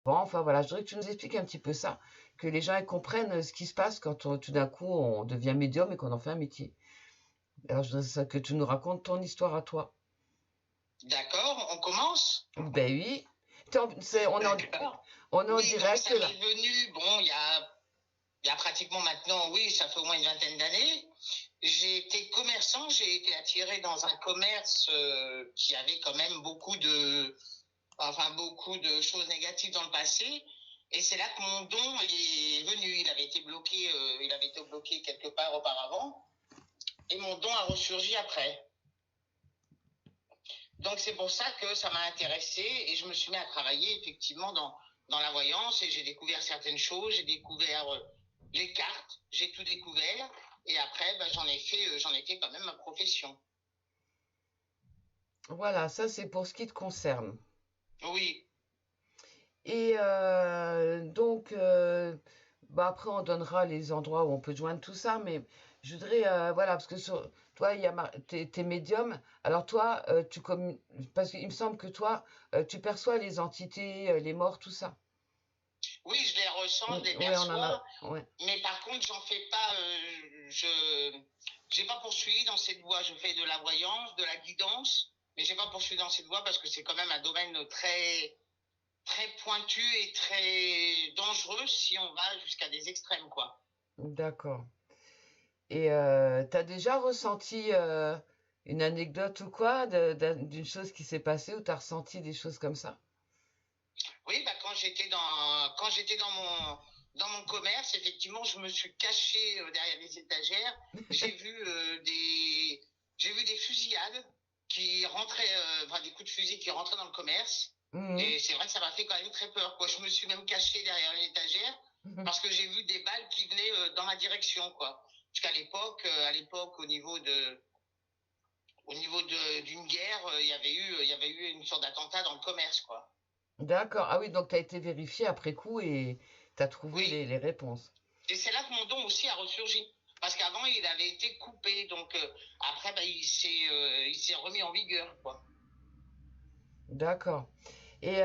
Bon, enfin voilà, je voudrais que tu nous expliques un petit peu ça, que les gens ils comprennent ce qui se passe quand tout d'un coup on devient médium et qu'on en fait un métier. Alors je voudrais que tu nous racontes ton histoire à toi. D'accord, on commence? Ben oui, D'accord. on est en Oui, donc direct ça m'est là. venu, bon, il y a pratiquement maintenant, oui, ça fait au moins une vingtaine d'années. J'ai été commerçant, j'ai été attiré dans un commerce qui avait quand même beaucoup de choses négatives dans le passé. Et c'est là que mon don est venu. Il avait été bloqué quelque part auparavant. Et mon don a ressurgi après. Donc c'est pour ça que ça m'a intéressé et je me suis mis à travailler effectivement dans la voyance et j'ai découvert certaines choses, j'ai découvert les cartes, j'ai tout découvert et après j'en ai fait quand même ma profession. Voilà, ça c'est pour ce qui te concerne. Oui, Et donc, bah après on donnera les endroits où on peut joindre tout ça, mais je voudrais, voilà, parce que toi, t'es médium. Alors toi, parce qu'il me semble que toi, tu perçois les entités, les morts, tout ça. oui, je les ressens, je les Oui, on en a. perçois, Ouais. mais par contre j'en fais pas, j'ai pas poursuivi dans cette voie. Je fais de la voyance, de la guidance, mais j'ai pas poursuivi dans cette voie parce que c'est quand même un domaine très pointu et très dangereux si on va jusqu'à des extrêmes, quoi. D'accord. Et t'as déjà ressenti une anecdote ou quoi d'une chose qui s'est passée ou t'as ressenti des choses comme ça? Oui, bah quand j'étais dans mon commerce, effectivement, je me suis caché derrière les étagères. J'ai vu j'ai vu des fusillades qui rentraient, enfin des coups de fusil qui rentraient dans le commerce. Mhm. Et c'est vrai que ça m'a fait quand même très peur, quoi. Je me suis même caché derrière l'étagère parce que j'ai vu des balles qui venaient dans ma direction, quoi. Parce qu'à à l'époque, au niveau d'une guerre, il y avait eu une sorte d'attentat dans le commerce, quoi. D'accord. Ah oui, donc tu as été vérifié après coup et tu as trouvé Oui. les réponses. Et c'est là que mon don aussi a ressurgi. Parce qu'avant, il avait été coupé. Donc, après, bah, il s'est remis en vigueur, quoi. D'accord. Et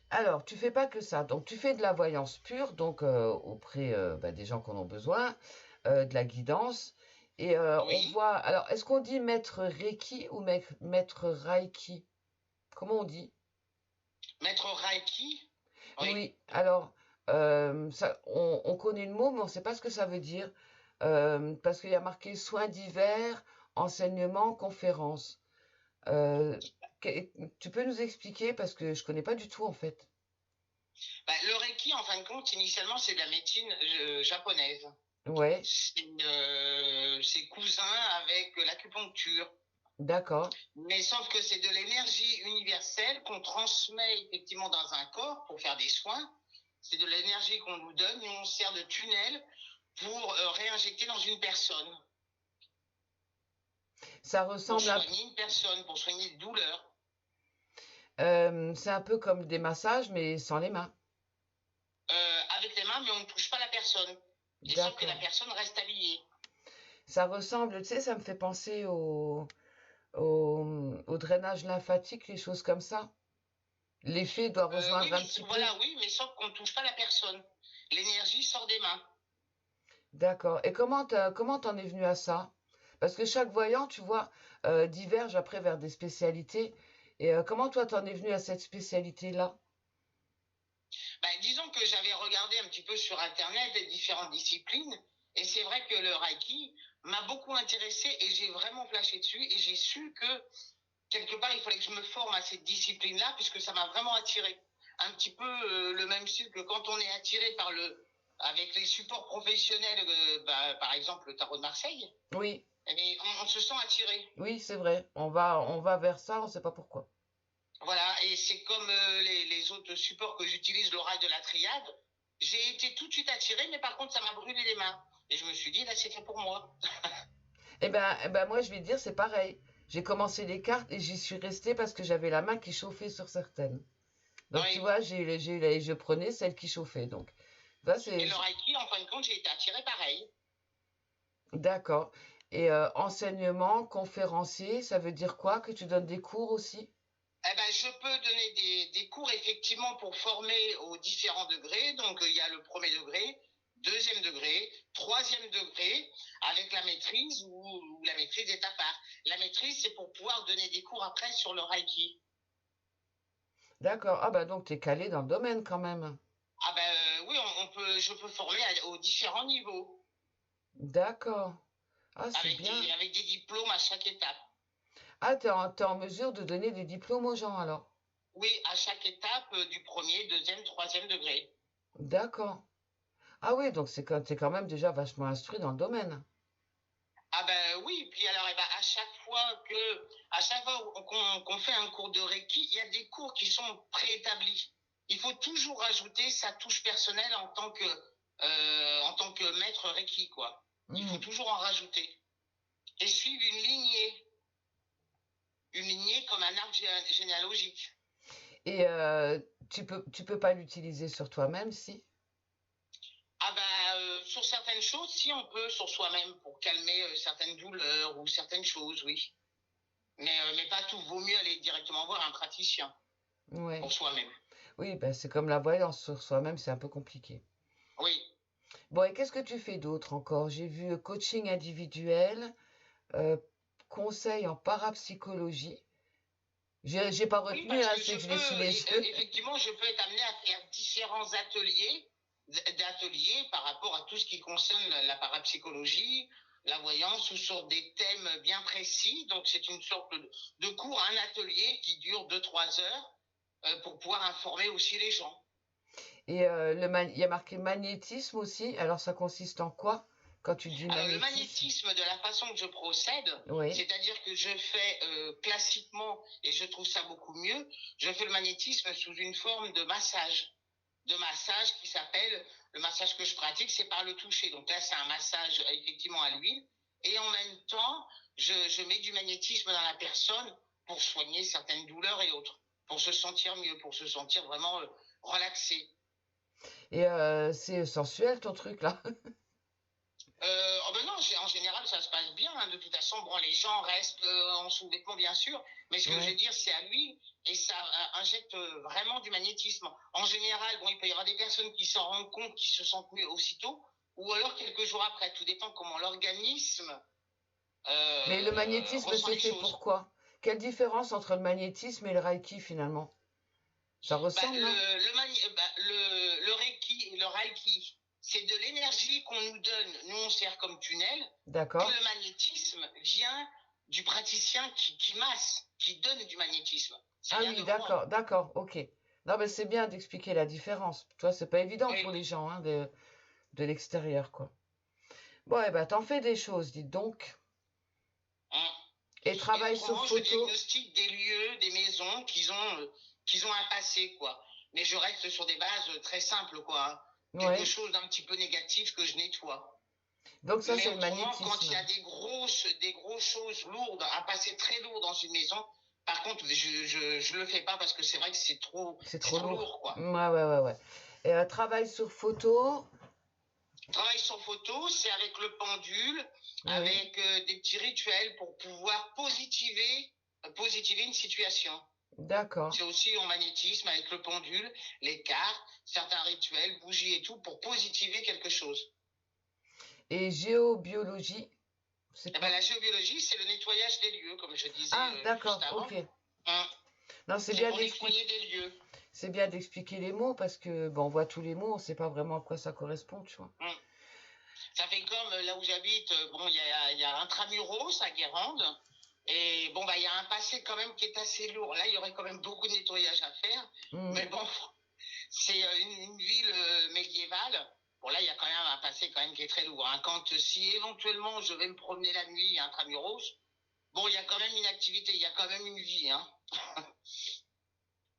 alors, tu fais pas que ça. Donc, tu fais de la voyance pure, donc auprès bah, des gens qui en ont besoin, de la guidance. Et on Oui. voit. Alors, est-ce qu'on dit maître Reiki ou maître Reiki? Comment on dit? Maître Reiki. Oui. Oui. Alors, on connaît le mot, mais on ne sait pas ce que ça veut dire. Parce qu'il y a marqué soins divers, enseignement, conférence. Euh, Tu peux nous expliquer parce que je connais pas du tout en fait. Bah, le Reiki, en fin de compte, initialement, c'est de la médecine japonaise. Ouais, C'est cousin avec l'acupuncture. d'accord. Mais sauf que c'est de l'énergie universelle qu'on transmet effectivement dans un corps pour faire des soins. C'est de l'énergie qu'on nous donne et on sert de tunnel pour réinjecter dans une personne. Ça Pour ressemble soigner une personne, pour soigner des douleurs. c'est un peu comme des massages mais sans les mains. Avec les mains, mais on ne touche pas la personne. Et sauf que la D'accord. personne reste habillée. Ça ressemble, tu sais, ça me fait penser au drainage lymphatique, les choses comme ça. L'effet doit Oui, rejoindre un mais petit peu. voilà, oui, mais sauf qu'on ne touche pas la personne. L'énergie sort des mains. D'accord. Et comment t'en es venu à ça? Parce que chaque voyant, tu vois, diverge après vers des spécialités. Et comment toi t'en es venu à cette spécialité-là? Ben, disons que j'avais regardé un petit peu sur Internet les différentes disciplines, et c'est vrai que le Reiki m'a beaucoup intéressé et j'ai vraiment flashé dessus, et j'ai su que quelque part il fallait que je me forme à cette discipline-là, puisque ça m'a vraiment attiré. Un petit peu le même style que quand on est attiré avec les supports professionnels, bah, par exemple le tarot de Marseille, Oui, mais on se sent attiré. oui, c'est vrai. On va vers ça, on sait pas pourquoi. Voilà, et c'est comme les autres supports que j'utilise, l'oral de la triade. J'ai été tout de suite attiré, mais par contre, ça m'a brûlé les mains. Et je me suis dit, là, c'est fait pour moi. Eh ben, moi, je vais te dire, c'est pareil. J'ai commencé les cartes et j'y suis restée parce que j'avais la main qui chauffait sur certaines. Donc, tu Oui. vois, je prenais celle qui chauffait. Donc, ça, Et c'est le Reiki, en fin de compte, j'ai été attiré pareil. d'accord. Et enseignement, conférencier, ça veut dire quoi? Que tu donnes des cours aussi? Eh ben, je peux donner des cours effectivement pour former aux différents degrés. Donc, il y a le premier degré, deuxième degré, troisième degré, avec la maîtrise ou la maîtrise est à part. La maîtrise, c'est pour pouvoir donner des cours après sur le Reiki. D'accord. Ah bah donc t'es calé dans le domaine quand même. Ah ben oui, je peux former aux différents niveaux, D'accord. Ah, c'est bien. avec des diplômes à chaque étape. Ah, t'es en mesure de donner des diplômes aux gens alors. Oui, à chaque étape du premier, deuxième, troisième degré. D'accord. Ah oui, donc t'es quand même déjà vachement instruit dans le domaine. Ah ben oui, puis alors à chaque fois qu'on fait un cours de Reiki, il y a des cours qui sont préétablis. Il faut toujours rajouter sa touche personnelle en tant que maître Reiki, quoi. Il faut Hmm. toujours en rajouter. Et suivre une lignée comme un arbre généalogique. Et tu peux pas l'utiliser sur toi-même, si? Ah ben, sur certaines choses, si on peut, sur soi-même, pour calmer certaines douleurs ou certaines choses, oui. Mais pas tout. Vaut mieux aller directement voir un praticien Ouais. pour soi-même. Oui, bah, c'est comme la voyance sur soi-même, c'est un peu compliqué. Oui. Bon, et qu'est-ce que tu fais d'autre encore? J'ai vu coaching individuel, euh, conseil en parapsychologie. J'ai pas Oui, retenu, parce hein, que c'est que je l'ai sous les yeux. effectivement, je peux être amené à faire différents d'ateliers par rapport à tout ce qui concerne la parapsychologie, la voyance ou sur des thèmes bien précis. Donc, c'est une sorte de cours, un atelier qui dure 2 3 heures pour pouvoir informer aussi les gens. Et il y a marqué magnétisme aussi. Alors ça consiste en quoi quand tu dis Alors, le magnétisme? magnétisme, de la façon que je procède, Oui, c'est-à-dire que je fais classiquement, et je trouve ça beaucoup mieux, je fais le magnétisme sous une forme de massage qui s'appelle, le massage que je pratique, c'est par le toucher. Donc là, c'est un massage effectivement à l'huile. Et en même temps, je mets du magnétisme dans la personne pour soigner certaines douleurs et autres, pour se sentir mieux, pour se sentir vraiment relaxé. et c'est sensuel ton truc là. Oh ben non, en général, ça se passe bien, hein. De toute façon, bon, les gens restent en sous-vêtements, bien sûr, mais ce que je veux Ouais. dire, c'est à l'huile et ça injecte vraiment du magnétisme. En général, bon, il peut y avoir des personnes qui s'en rendent compte, qui se sentent mieux aussitôt, ou alors quelques jours après. Tout dépend comment l'organisme Mais le magnétisme, ressent c'est les fait choses. pourquoi? Quelle différence entre le magnétisme et le Reiki finalement? Ça Bah, ressemble, non? le Reiki, le Reiki, c'est de l'énergie qu'on nous donne, nous on sert comme tunnel, et D'accord. le magnétisme vient du praticien qui masse, qui donne du magnétisme. Ça Ah vient oui, de moi. d'accord, d'accord, ok. Non, mais c'est bien d'expliquer la différence. Toi, c'est pas évident Oui. pour les gens hein, de l'extérieur, quoi. Bon, eh ben, t'en fais des choses, dites donc. Hein. Et Et travail sur autrement, je photo. diagnostique des lieux, des maisons qu'ils ont un passé, quoi. Mais je reste sur des bases très simples, quoi, hein. Quelque Ouais. chose d'un petit peu négatif que je nettoie. Donc ça, Mais c'est le autrement, quand il y magnétisme. a des grosses choses lourdes, un passé très lourd dans une maison, par contre, je le fais pas parce que c'est vrai que C'est c'est trop trop lourd. lourd, quoi. Ouais, ouais, ouais, ouais. Et travail sur photo. Travail sur photo, c'est avec le pendule, Oui, avec des petits rituels pour pouvoir positiver une situation. d'accord. C'est aussi en magnétisme avec le pendule, les cartes, certains rituels, bougies et tout pour positiver quelque chose. Et géobiologie, c'est Et ben, quoi? la géobiologie, c'est le nettoyage des lieux, comme je disais Ah, juste d'accord, avant. ok. Hein. Non, C'est pour nettoyer des lieux. c'est bien d'expliquer les mots parce que bon, on voit tous les mots, on sait pas vraiment à quoi ça correspond, tu vois. Hein. Ça fait comme là où j'habite, bon, il y a Intramuros à Guérande. Et bon, bah, il y a un passé quand même qui est assez lourd. Là, il y aurait quand même beaucoup de nettoyage à faire. Hmm. Mais bon, c'est une ville médiévale. Bon, là, il y a quand même un passé quand même qui est très lourd, hein. Quand si éventuellement je vais me promener la nuit à Intramuros, bon, il y a quand même une activité, il y a quand même une vie, hein.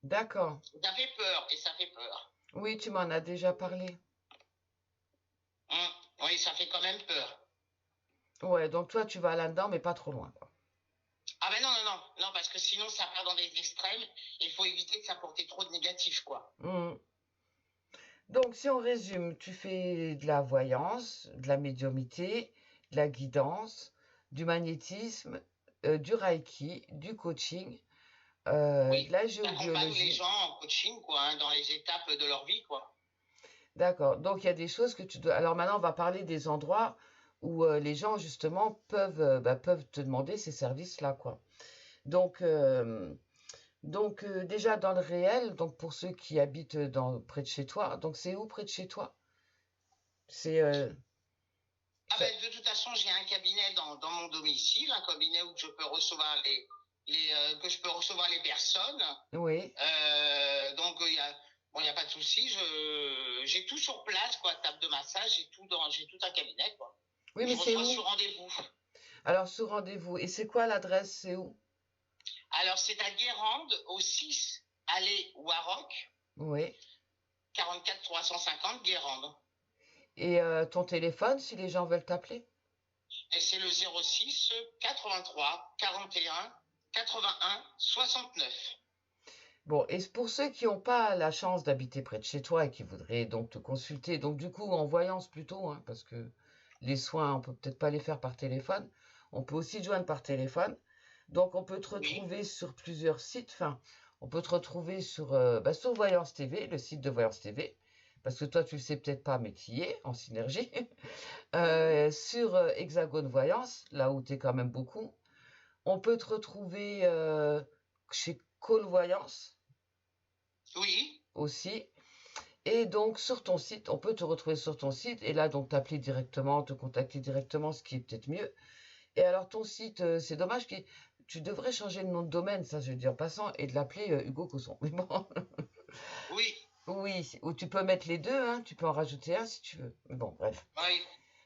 D'accord. Ça fait peur et ça fait peur. Oui, tu m'en as déjà parlé. Hein. Oui, ça fait quand même peur. Ouais, donc toi, tu vas là-dedans, mais pas trop loin, quoi. Ah ben non, non, non, non, parce que sinon ça part dans des extrêmes et il faut éviter de s'apporter trop de négatifs, quoi. Hmm. Donc, si on résume, tu fais de la voyance, de la médiumité, de la guidance, du magnétisme, du reiki, du coaching. Oui, de la tu accompagnes les géobiologie. gens en coaching, quoi, hein, dans les étapes de leur vie, quoi. D'accord. Donc, il y a des choses que tu dois. Alors maintenant, on va parler des endroits où les gens, justement, peuvent te demander ces services-là, quoi. Donc, déjà dans le réel, donc pour ceux qui habitent près de chez toi, donc c'est où près de chez toi? C'est Ah ça- ben, de toute façon, j'ai un cabinet dans mon domicile, un cabinet où je peux recevoir que je peux recevoir les personnes. oui. Donc, bon, y a pas de souci. J'ai tout sur place, quoi. Table de massage, j'ai tout un cabinet, quoi. Oui, Et mais je c'est reçois où? sur rendez-vous. Alors, sous rendez-vous. Et c'est quoi l'adresse? C'est où? Alors, c'est à Guérande, au 6 allée Warrock, Oui. 44 350 Guérande. Et ton téléphone, si les gens veulent t'appeler? Et c'est le 06 83 41 81 69. Bon, et pour ceux qui n'ont pas la chance d'habiter près de chez toi et qui voudraient donc te consulter, donc du coup en voyance plutôt, hein, parce que les soins, on peut peut-être pas les faire par téléphone, on peut aussi te joindre par téléphone. Donc on peut te Oui, retrouver sur plusieurs sites, enfin, on peut te retrouver sur Voyance TV, le site de Voyance TV, parce que toi tu le sais peut-être pas, mais tu y es en synergie, sur Hexagone Voyance, là où tu es quand même beaucoup. On peut te retrouver chez Call Voyance oui, aussi. Et donc sur ton site, on peut te retrouver sur ton site et là donc t'appeler directement, te contacter directement, ce qui est peut-être mieux. Et alors ton site, c'est dommage que tu devrais changer le nom de domaine, ça je veux dire en passant, et de l'appeler Hugo Cosson. Mais bon, oui, oui, ou tu peux mettre les deux, hein, tu peux en rajouter un si tu veux. Mais bon, bref. oui.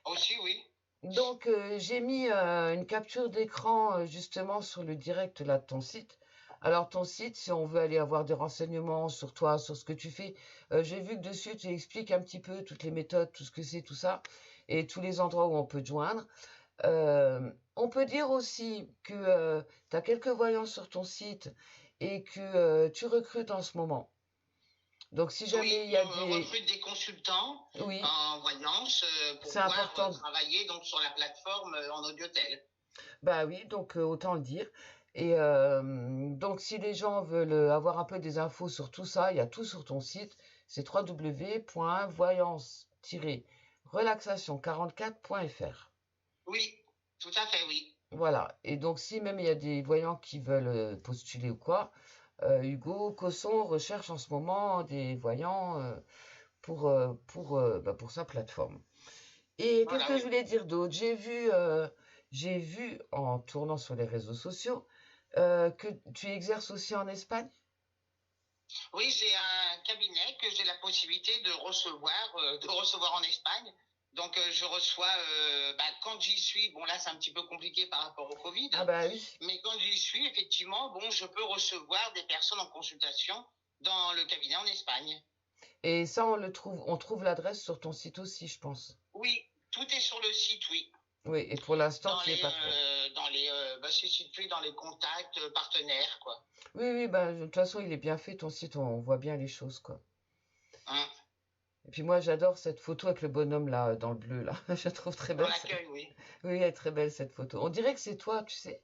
Aussi, oui. Donc j'ai mis une capture d'écran justement sur le direct là de ton site. Alors ton site, si on veut aller avoir des renseignements sur toi, sur ce que tu fais, j'ai vu que dessus tu expliques un petit peu toutes les méthodes, tout ce que c'est, tout ça, et tous les endroits où on peut te joindre. On peut dire aussi que tu as quelques voyants sur ton site et que tu recrutes en ce moment. Donc si jamais Oui, il y je a des... recrute des consultants Oui, en voyance pour c'est pouvoir important. travailler donc sur la plateforme en audiotel. Bah oui, donc autant le dire. Et donc si les gens veulent avoir un peu des infos sur tout ça, il y a tout sur ton site, c'est www.voyance-relaxation44.fr. Oui, tout à fait, oui. Voilà. Et donc si même il y a des voyants qui veulent postuler ou quoi, Hugo Cosson recherche en ce moment des voyants pour sa plateforme. Et qu'est-ce Voilà, que je oui. voulais dire d'autre? J'ai vu en tournant sur les réseaux sociaux que tu exerces aussi en Espagne? Oui, j'ai un cabinet que j'ai la possibilité de recevoir en Espagne. Donc, je reçois, quand j'y suis, bon là c'est un petit peu compliqué par rapport au Covid, Ah bah oui. mais quand j'y suis, effectivement, bon, je peux recevoir des personnes en consultation dans le cabinet en Espagne. Et ça, on trouve l'adresse sur ton site aussi, je pense. Oui, tout est sur le site, oui. Oui, et pour l'instant, tu y es pas trop. C'est situé dans les contacts partenaires, quoi. Oui, oui, bah, de toute façon, il est bien fait, ton site, on voit bien les choses, quoi. Hein, Et puis moi, j'adore cette photo avec le bonhomme, là, dans le bleu, là. Je la trouve très dans belle. l'accueil, oui. Oui, elle est très belle, cette photo. On dirait que c'est toi, tu sais.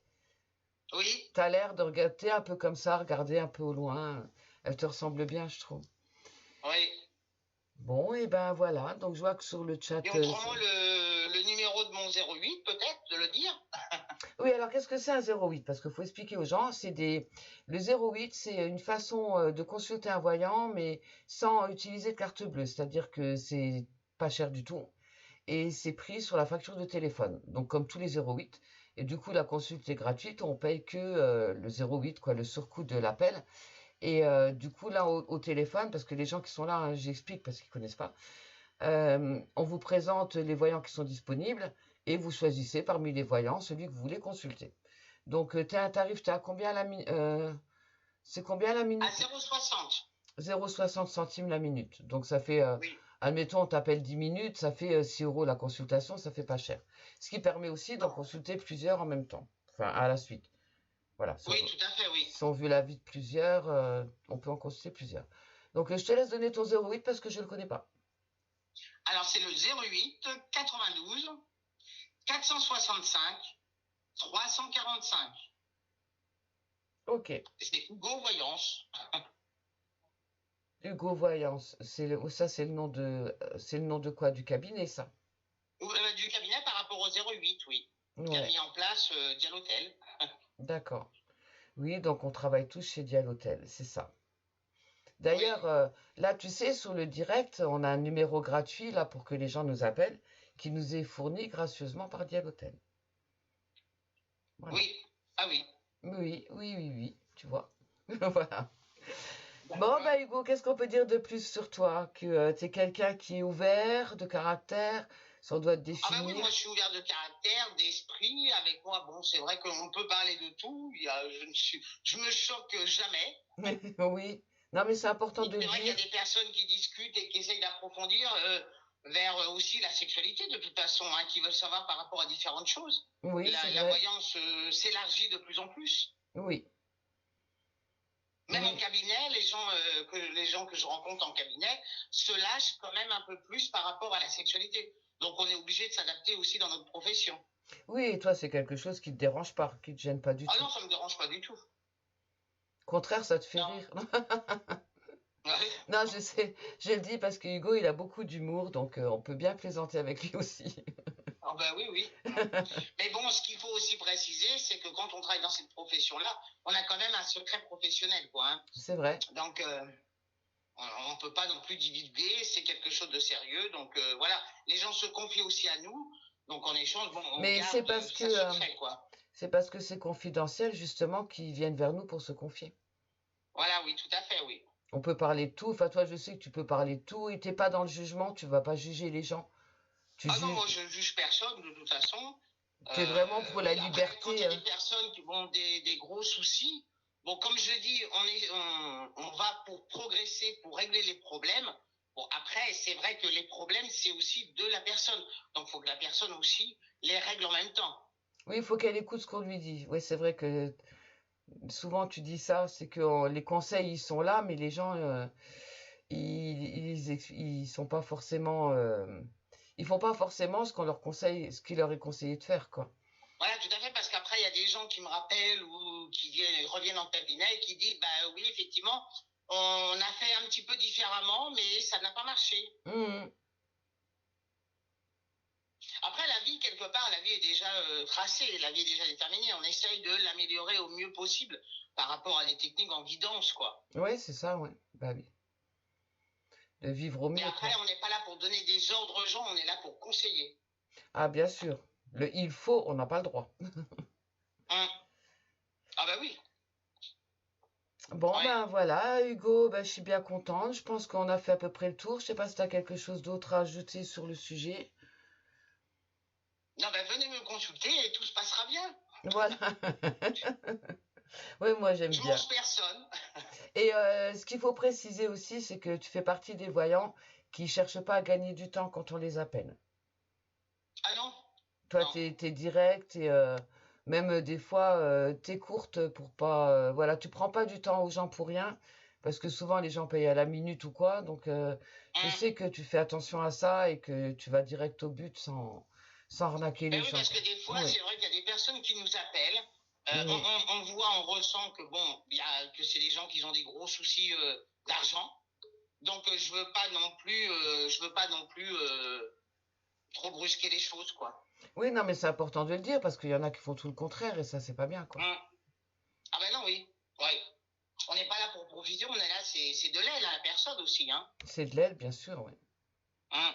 Oui, T'as l'air de regarder un peu comme ça, regarder un peu au loin. Elle te ressemble bien, je trouve. oui. Bon, et ben voilà. Donc, je vois que sur le Et chat, autrement, le numéro de mon 08, peut-être, de le dire. oui, alors qu'est-ce que c'est un 08? Parce qu'il faut expliquer aux gens, le 08, c'est une façon de consulter un voyant, mais sans utiliser de carte bleue. C'est-à-dire que c'est pas cher du tout et c'est pris sur la facture de téléphone. Donc comme tous les 08. Et du coup, la consulte est gratuite, on paye que le 08, quoi, le surcoût de l'appel. Et du coup, là, au téléphone, parce que les gens qui sont là, hein, j'explique parce qu'ils connaissent pas, on vous présente les voyants qui sont disponibles et vous choisissez parmi les voyants celui que vous voulez consulter. Donc, tu as un tarif, tu as combien la minute c'est combien la À minute? 0,60. 0,60 centimes la minute. Donc, ça fait, Oui, admettons, on t'appelle 10 minutes, ça fait 6 euros la consultation, ça fait pas cher. Ce qui permet aussi d'en non. consulter plusieurs en même temps, enfin, à la suite. Voilà, Oui, tout à fait, oui. si on veut la vie de plusieurs, on peut en consulter plusieurs. Donc, je te laisse donner ton 08 parce que je ne le connais pas. Alors, c'est le 08 92 465 345. Ok. C'est Hugo Voyance. Hugo Voyance, ça c'est le nom de quoi? Du cabinet, ça? Du cabinet par rapport au 08, oui. Qui a Ouais, mis en place Dialotel. d'accord. Oui, donc on travaille tous chez Dialotel, c'est ça. Oui. D'ailleurs, là, tu sais, sur le direct, on a un numéro gratuit là pour que les gens nous appellent, qui nous est fourni gracieusement par Dialotel. Voilà. Oui. Ah oui. Oui, oui, oui, oui, tu vois. Voilà. Bon, D'accord. bah Hugo, qu'est-ce qu'on peut dire de plus sur toi? Que tu es quelqu'un qui est ouvert, de caractère, ça on doit te Ah ben oui, moi définir. je suis ouvert de caractère, d'esprit. Avec moi, bon, c'est vrai qu'on peut parler de tout. Je me choque jamais. Oui, non, mais c'est important Et de le c'est vrai qu'il y a dire. des personnes qui discutent et qui essayent d'approfondir vers aussi la sexualité de toute façon, hein, qui veulent savoir par rapport à différentes choses. Oui, c'est La vrai. voyance s'élargit de plus en plus. Oui, Même en oui, cabinet, les gens que je rencontre en cabinet se lâchent quand même un peu plus par rapport à la sexualité. Donc on est obligé de s'adapter aussi dans notre profession. oui, et toi, c'est quelque chose qui te dérange pas, qui te gêne pas du Ah tout. non, ça me dérange pas du tout. Au contraire, ça te fait Non. rire. Ouais. Non, je sais, je le dis parce que Hugo, il a beaucoup d'humour, donc on peut bien plaisanter avec lui aussi. Ah ben oui, oui. Mais bon, ce qu'il faut aussi préciser, c'est que quand on travaille dans cette profession-là, on a quand même un secret professionnel, quoi. Hein. C'est vrai. Donc, on ne peut pas non plus divulguer, c'est quelque chose de sérieux. Donc, voilà, les gens se confient aussi à nous. Donc, en échange, bon, on Mais garde ça secret, quoi. c'est parce que c'est confidentiel, justement, qu'ils viennent vers nous pour se confier. Voilà, oui, tout à fait, oui. On peut parler de tout. Enfin, toi, je sais que tu peux parler de tout et t'es pas dans le jugement, tu vas pas juger les gens. Tu Ah non, juges, moi, je juge personne, de toute façon. t'es vraiment pour la Après, quand il y liberté. a des personnes qui ont des gros soucis, bon, comme je dis, on va pour progresser, pour régler les problèmes. Bon, après, c'est vrai que les problèmes, c'est aussi de la personne. Donc, il faut que la personne aussi les règle en même temps. Oui, il faut qu'elle écoute ce qu'on lui dit. Oui, c'est vrai que souvent tu dis ça, c'est que les conseils, ils sont là, mais les gens, ils sont pas forcément, ils font pas forcément ce qu'on leur conseille, ce qu'il leur est conseillé de faire, quoi. Voilà, tout à fait, parce qu'après, il y a des gens qui me rappellent ou reviennent en cabinet et qui disent, bah oui, effectivement, on a fait un petit peu différemment, mais ça n'a pas marché. Mhm. Après, la vie, quelque part, la vie est déjà tracée, la vie est déjà déterminée. On essaye de l'améliorer au mieux possible par rapport à des techniques en guidance, quoi. Ouais, c'est ça, ouais. Bah oui. De vivre au Mais mieux, après, quoi. on n'est pas là pour donner des ordres aux gens, on est là pour conseiller. Ah, bien sûr. Le il faut, on n'a pas le droit. Hein. Ah bah oui, Bon, ouais. ben voilà, Hugo, ben, je suis bien contente. Je pense qu'on a fait à peu près le tour. Je sais pas si tu as quelque chose d'autre à ajouter sur le sujet. Non, bah venez me consulter et tout se passera bien. Voilà. Oui, moi j'aime Je bien. mange personne. Et ce qu'il faut préciser aussi, c'est que tu fais partie des voyants qui cherchent pas à gagner du temps quand on les appelle. Ah non? Toi, Non. t'es direct et même des fois, t'es courte pour pas. Voilà, tu prends pas du temps aux gens pour rien, parce que souvent les gens payent à la minute ou quoi. Donc, je Hein. sais que tu fais attention à ça et que tu vas direct au but sans arnaquer Ben les oui, gens, parce que quoi. des fois, Oui, c'est vrai qu'il y a des personnes qui nous appellent. oui, On voit, on ressent que bon, que c'est des gens qui ont des gros soucis d'argent. Donc je veux pas non plus trop brusquer les choses, quoi. oui, non, mais c'est important de le dire parce qu'il y en a qui font tout le contraire et ça, c'est pas bien, quoi. Hein. Ah ben non, oui. Ouais. On n'est pas là pour profiter, on est là, c'est de l'aide à la personne aussi, hein. C'est de l'aide, bien sûr, oui. Hein.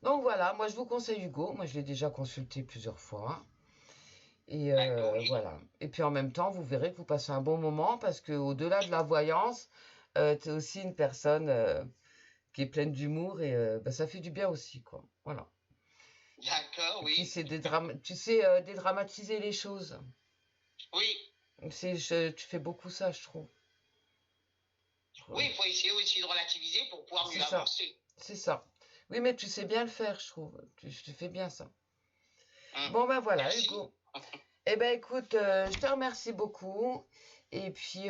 Donc voilà, moi je vous conseille Hugo. Moi je l'ai déjà consulté plusieurs fois. Et D'accord, oui. voilà. Et puis en même temps, vous verrez que vous passez un bon moment parce que au-delà de la voyance, tu es aussi une personne qui est pleine d'humour et bah, ça fait du bien aussi, quoi. Voilà. D'accord, Et puis oui. tu sais dédramatiser les choses. Oui. Tu fais beaucoup ça, je trouve. Oui, il faut essayer aussi de relativiser pour pouvoir C'est mieux ça, avancer. c'est ça. Oui, mais tu sais bien le faire, je trouve. Tu fais bien ça. Hein. Bon ben voilà, Merci. Hugo. Eh ben écoute, je te remercie beaucoup. Et puis